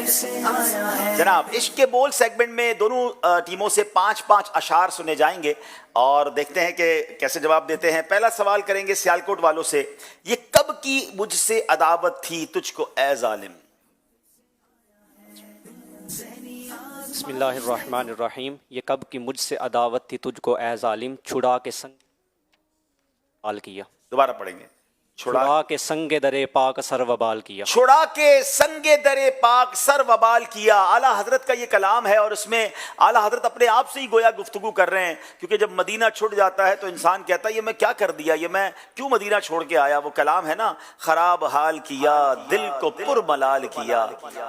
जनाब इश्क के बोल सेगमेंट में दोनों टीमों से 5-5 अशार सुने जाएंगे और देखते हैं कि कैसे जवाब देते हैं। पहला सवाल करेंगे सियालकोट वालों से, ये कब की मुझसे अदावत थी तुझको ए जालिम। बिस्मिल्लाहिर्रहमानिर्रहीम। ये कब की मुझसे अदावत थी तुझको ए जालिम, छुड़ा के संग बाल किया। दोबारा पढ़ेंगे। छुड़ा के संगे दरे पाक सर वबाल किया। छुड़ा के संगे दरे पाक सर वबाल किया। आला हजरत का ये कलाम है और इसमें आला हजरत अपने आप से ही गोया गुफ्तगू कर रहे हैं, क्योंकि जब मदीना छूट जाता है तो इंसान कहता है ये मैं क्या कर दिया, ये मैं क्यों मदीना छोड़ के आया। वो कलाम है ना, खराब हाल किया दिल को पुरमलाल किया,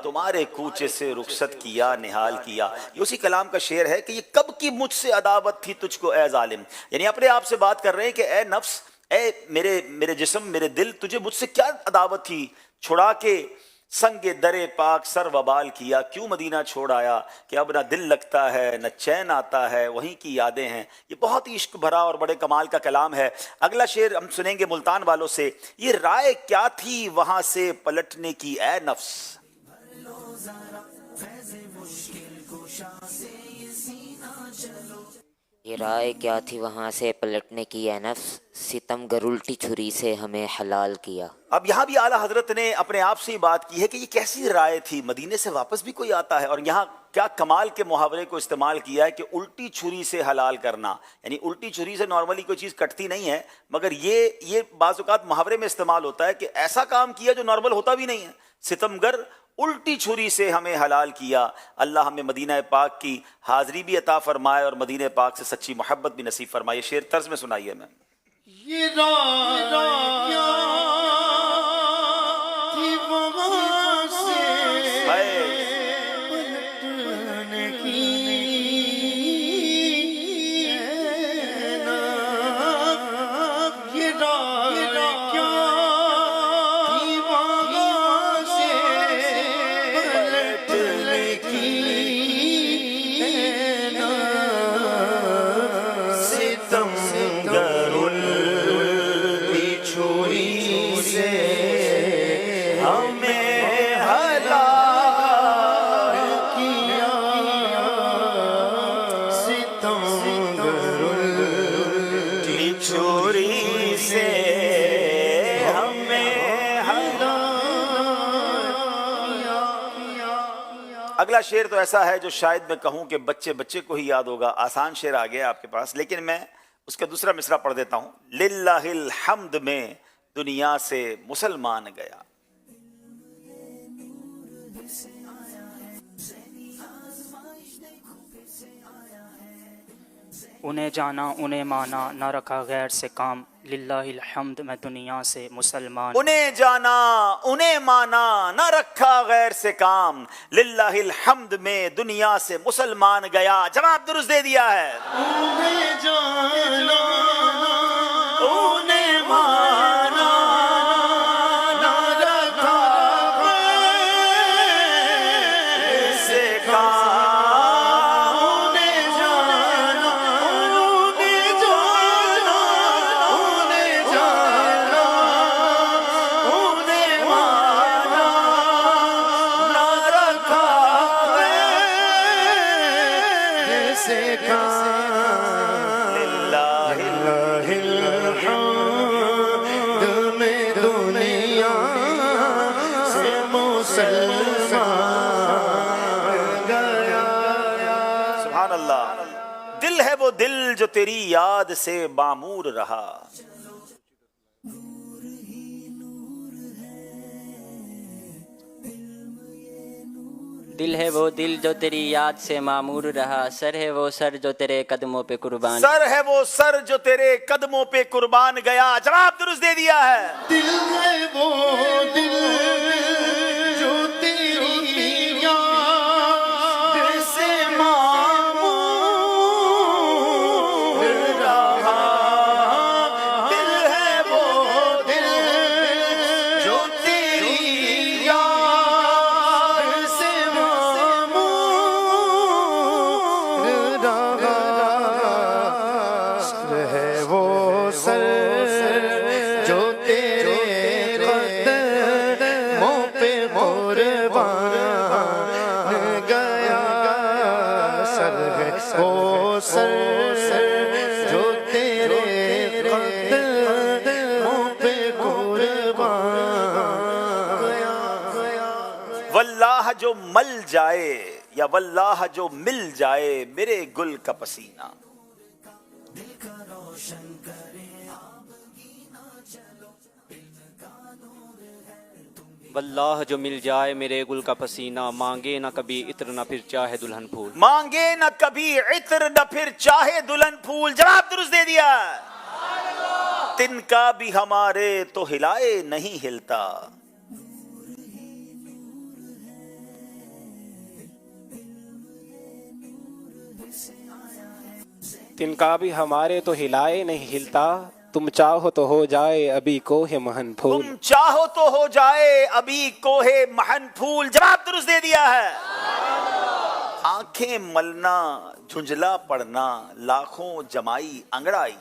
तुम्हारे कूचे से रुखसत किया निहाल किया। ये उसी कलाम का शेर है कि ये कब की मुझसे अदावत थी तुझको ए जालिम, यानी अपने आप से बात कर रहे हैं कि ए नफ्स, ए मेरे जिस्म, मेरे दिल, तुझे मुझसे क्या अदावत थी। छुड़ा के संगे दरे पाक सर वबाल किया, क्यों मदीना छोड़ आया कि अब ना दिल लगता है न चैन आता है, वहीं की यादें हैं। ये बहुत ही इश्क भरा और बड़े कमाल का कलाम है। अगला शेर हम सुनेंगे मुल्तान वालों से, ये राय क्या थी वहां से पलटने की ए नफ्स। ये राय क्या थी वहाँ से पलटने की ए नफ्स, सितमगर उल्टी छुरी से हमें हलाल किया। अब यहाँ भी आला हजरत ने अपने आप से ही बात की है कि ये कैसी राय थी, मदीने से वापस भी कोई आता है। और यहाँ क्या कमाल के मुहावरे को इस्तेमाल किया है कि उल्टी छुरी से हलाल करना, यानी उल्टी छुरी से नॉर्मली कोई चीज़ कटती नहीं है, मगर ये बाज़-औक़ात मुहावरे में इस्तेमाल होता है कि ऐसा काम किया जो नॉर्मल होता भी नहीं है। सितमगर उल्टी छुरी से हमें हलाल किया। अल्लाह हमें मदीना पाक की हाज़री भी अता फरमाए और मदीने पाक से सच्ची मोहब्बत भी नसीब फरमाए। शेर तर्ज में सुनाइए। मैं ये राय क्या थी वहाँ से पलटने की ए नफ्स, ये राय क्या थी वहाँ से पलटने की ए नफ्स, सितमगर उल्टी छुरी से हमें हलाल किया, सितमगर उल्टी छुरी से हमें अगला शेर तो ऐसा है जो शायद मैं कहूं कि बच्चे बच्चे को ही याद होगा। आसान शेर आ गया आपके पास, लेकिन मैं उसका दूसरा मिसरा पढ़ देता हूं। लिल्लाहिल हम्द में दुनिया से मुसलमान गया। उन्हें जाना उन्हें माना न रखा गैर से काम, लिल्लाहिल हम्द में दुनिया से मुसलमान। उन्हें जाना उन्हें माना न रखा गैर से काम, लिल्लाहिल हम्द में दुनिया से मुसलमान गया। जवाब दुरुस्त दे दिया है। उन्हें जाना उन्हें माना न रखा गैर से काम, उन्हें जाना उन्हें जाना उन्हें जाना उन्हें माना न रखा गैर से काम। सुभान अल्लाह। दिल है वो दिल जो तेरी याद से मामूर रहा। दिल है वो दिल जो तेरी याद से मामूर रहा, सर है वो सर जो तेरे कदमों पे कुर्बान। सर है वो सर जो तेरे कदमों पे कुर्बान गया। जवाब दुरुस्त दे दिया है। दिल है वो दिल जो तेरी याद से मामूर रहा। दिल है वो दिल जो तेरी याद से मामूर रहा। सर है वो सर जो तेरे कदमों पे कुर्बान वल्लाह जो मल जाए या वल्लाह जो मिल जाए मेरे गुल का पसीना। वल्लाह जो मिल जाए मेरे गुल का पसीना, मांगे ना कभी इत्र ना फिर चाहे दुल्हन फूल। मांगे न कभी इत्र न फिर चाहे दुल्हन फूल। जवाब दुरुस्त दे दिया। तिनका भी हमारे तो हिलाए नहीं हिलता। तिनका भी हमारे तो हिलाए नहीं हिलता, तुम चाहो तो हो जाए अभी कोहे महन फूल। तुम चाहो तो हो जाए अभी कोहे महन फूल। जवाब दुरुस्त दे दिया है। आंखें मलना झुंझला पड़ना लाखों जमाई अंगड़ाई।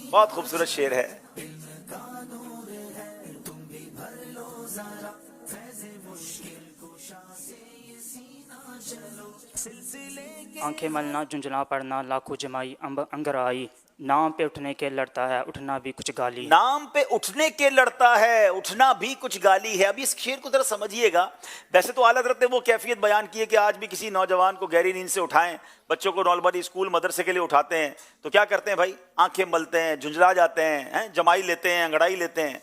बहुत खूबसूरत शेर है। आंखें मलना झुंझला पड़ना लाखों जमाई अंगराई, नाम पे उठने के लड़ता है उठना भी कुछ गाली। नाम पे उठने के लड़ता है उठना भी कुछ गाली है। अभी इस शेर को जरा समझिएगा। वैसे तो आला हज़रत ने वो कैफियत बयान की है कि आज भी किसी नौजवान को गहरी नींद से उठाएं, बच्चों को नॉर्मली स्कूल मदरसे के लिए उठाते हैं तो क्या करते हैं भाई, आंखें मलते हैं, झुंझला जाते हैं, जमाई लेते हैं, अंगड़ाई लेते हैं।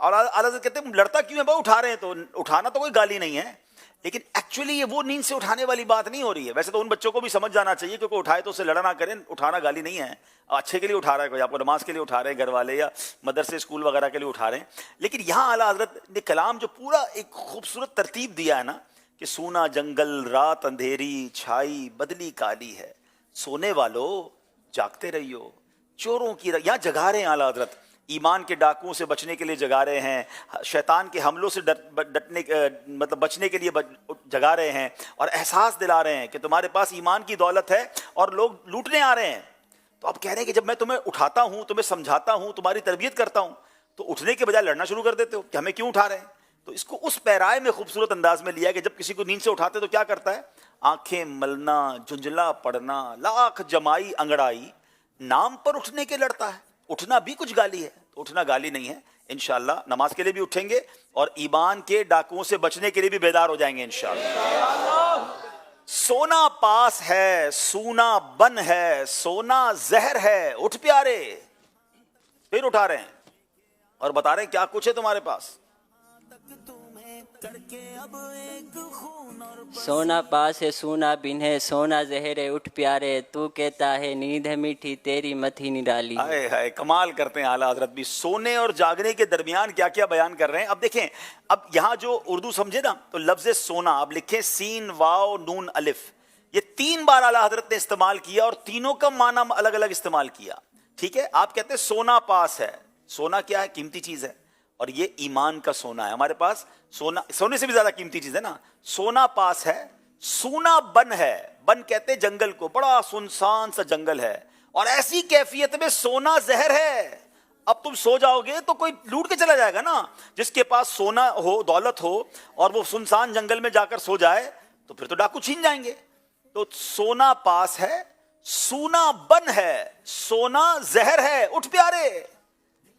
और आला हज़रत कहते हैं लड़ता क्यों है भाई, उठा रहे हैं तो उठाना तो कोई गाली नहीं है, लेकिन एक्चुअली ये वो नींद से उठाने वाली बात नहीं हो रही है। वैसे तो उन बच्चों को भी समझ जाना चाहिए क्योंकि उठाए तो उसे लड़ा ना करें, उठाना गाली नहीं है, अच्छे के लिए उठा रहा है कोई, आपको नमाज के लिए उठा रहे हैं घर वाले या मदरसे स्कूल वगैरह के लिए उठा रहे हैं। लेकिन यहाँ आला हज़रत ने कलाम जो पूरा एक खूबसूरत तरतीब दिया है ना कि सूना जंगल रात अंधेरी छाई बदली काली है, सोने वालों जागते रहियो, चोरों की यहाँ जगा रहे हैं आला हज़रत, ईमान के डाकुओं से बचने के लिए जगा रहे हैं, शैतान के हमलों से मतलब बचने के लिए जगा रहे हैं और एहसास दिला रहे हैं कि तुम्हारे पास ईमान की दौलत है और लोग लूटने आ रहे हैं। तो अब कह रहे हैं कि जब मैं तुम्हें उठाता हूं, तुम्हें समझाता हूं, तुम्हारी तरबियत करता हूं, तो उठने के बजाय लड़ना शुरू कर देते हो कि हमें क्यों उठा रहे हैं। तो इसको उस पैराए में खूबसूरत अंदाज में लिया कि जब किसी को नींद से उठाते तो क्या करता है, आंखें मलना झुंझला पड़ना लाख जमाई अंगड़ाई, नाम पर उठने के लड़ता है, उठना भी कुछ गाली है। तो उठना गाली नहीं है। इंशाअल्लाह नमाज के लिए भी उठेंगे और ईमान के डाकुओं से बचने के लिए भी बेदार हो जाएंगे इंशाअल्लाह। सोना पास है सूना बन है, सोना जहर है उठ प्यारे। फिर उठा रहे हैं और बता रहे हैं क्या कुछ है तुम्हारे पास। सोना पास है सोना बिन है, सोना जहर है उठ प्यारे, तू कहता है नींद है मीठी तेरी मथी निराली। हाय हाय कमाल करते हैं आला हज़रत भी, सोने और जागने के दरमियान क्या क्या बयान कर रहे हैं। अब देखें, अब यहाँ जो उर्दू समझे ना तो लफ्ज़ सोना अब लिखें सीन वाव नून अलिफ, ये 3 बार आला हज़रत ने इस्तेमाल किया और तीनों का माना अलग अलग इस्तेमाल किया। ठीक है, आप कहते हैं सोना पास है, सोना क्या है, कीमती चीज़ है, और ये ईमान का सोना है हमारे पास। सोना सोने से भी ज्यादा कीमती चीज है ना। सोना पास है, सूना बन है, बन कहते जंगल को, बड़ा सुनसान सा जंगल है, और ऐसी कैफियत में सोना जहर है। अब तुम सो जाओगे तो कोई लूट के चला जाएगा ना। जिसके पास सोना हो, दौलत हो, और वो सुनसान जंगल में जाकर सो जाए तो फिर तो डाकू छीन जाएंगे। तो सोना पास है, सूना बन है, सोना जहर है उठ प्यारे,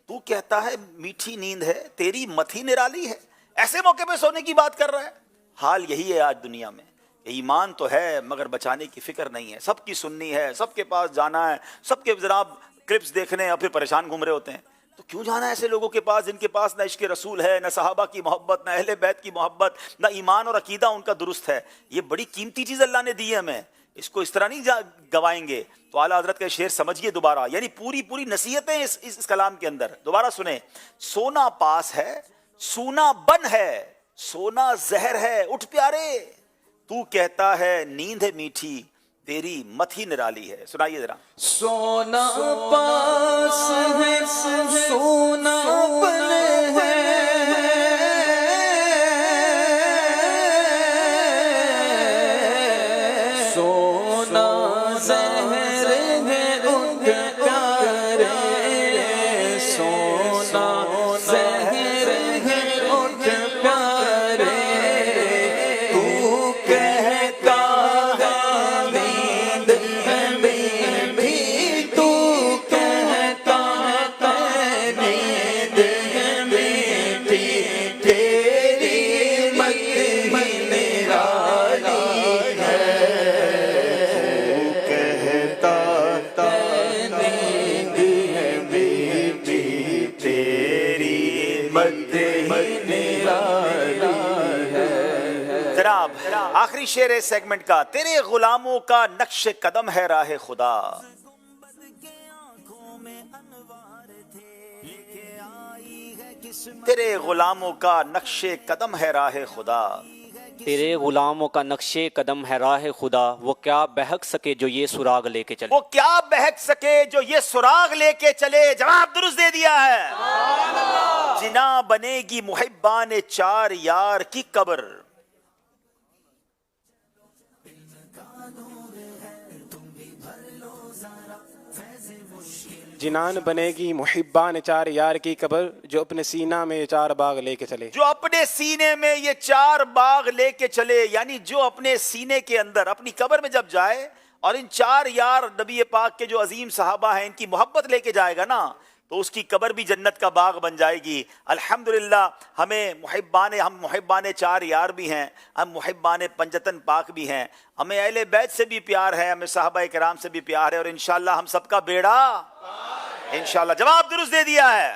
तू कहता है मीठी नींद है तेरी मथी निराली है। ऐसे मौके पे सोने की बात कर रहा है। हाल यही है आज दुनिया में, ईमान तो है मगर बचाने की फिक्र नहीं है, सबकी सुननी है, सबके पास जाना है, सबके जनाब क्लिप्स देखने और फिर परेशान घूम रहे होते हैं। तो क्यों जाना है ऐसे लोगों के पास जिनके पास न इश्क रसूल है, न सहाबा की मोहब्बत, न अहले बैत की मोहब्बत, न ईमान और अकीदा उनका दुरुस्त है। ये बड़ी कीमती चीज़ अल्लाह ने दी है हमें, इसको इस तरह नहीं गवाएंगे। तो आला हज़रत का शेर समझिए दोबारा, यानी पूरी पूरी नसीहतें इस कलाम के अंदर। दोबारा सुने, सोना पास है, सूना बन है, सोना जहर है उठ प्यारे, तू कहता है नींद है मीठी तेरी मथी निराली है। सुनाइए जरा। सोना पास है सोना बन है, सोना जहर है उठ प्यारे, सोना जहर है उठ प्यारे, तू कहता है नींद है मीठी, तू कहता है नींद है मीठी جناب آخری شعر ہے سیگمنٹ کا. تیرے غلاموں کا نقش قدم ہے راہ خدا. تیرے غلاموں کا نقش قدم ہے راہ خدا. تیرے غلاموں کا نقش قدم ہے راہ خدا. وہ کیا بہک سکے جو یہ سراغ لے کے چلے. وہ کیا بہک سکے جو یہ سراغ لے کے چلے. جواب درست دے دیا ہے. جنا بنے گی محبان چار یار کی قبر. جنان بنے گی محبان چار یار کی قبر. جو اپنے سینہ میں چار باغ لے کے چلے. جو اپنے سینے میں یہ چار باغ لے کے چلے، یعنی جو اپنے سینے کے اندر اپنی قبر میں جب جائے اور ان چار یار نبی پاک کے جو عظیم صحابہ ہیں ان کی محبت لے کے جائے گا نا، تو اس کی قبر بھی جنت کا باغ بن جائے گی. الحمدللہ ہم محبان چار یار بھی ہیں، ہم محبان پنجتن پاک بھی ہیں، ہمیں اہل بیت سے بھی پیار ہے، ہمیں صحابہ کرام سے بھی پیار ہے، اور انشاءاللہ ہم سب کا بیڑا انشاءاللہ. جواب درست دے دیا ہے.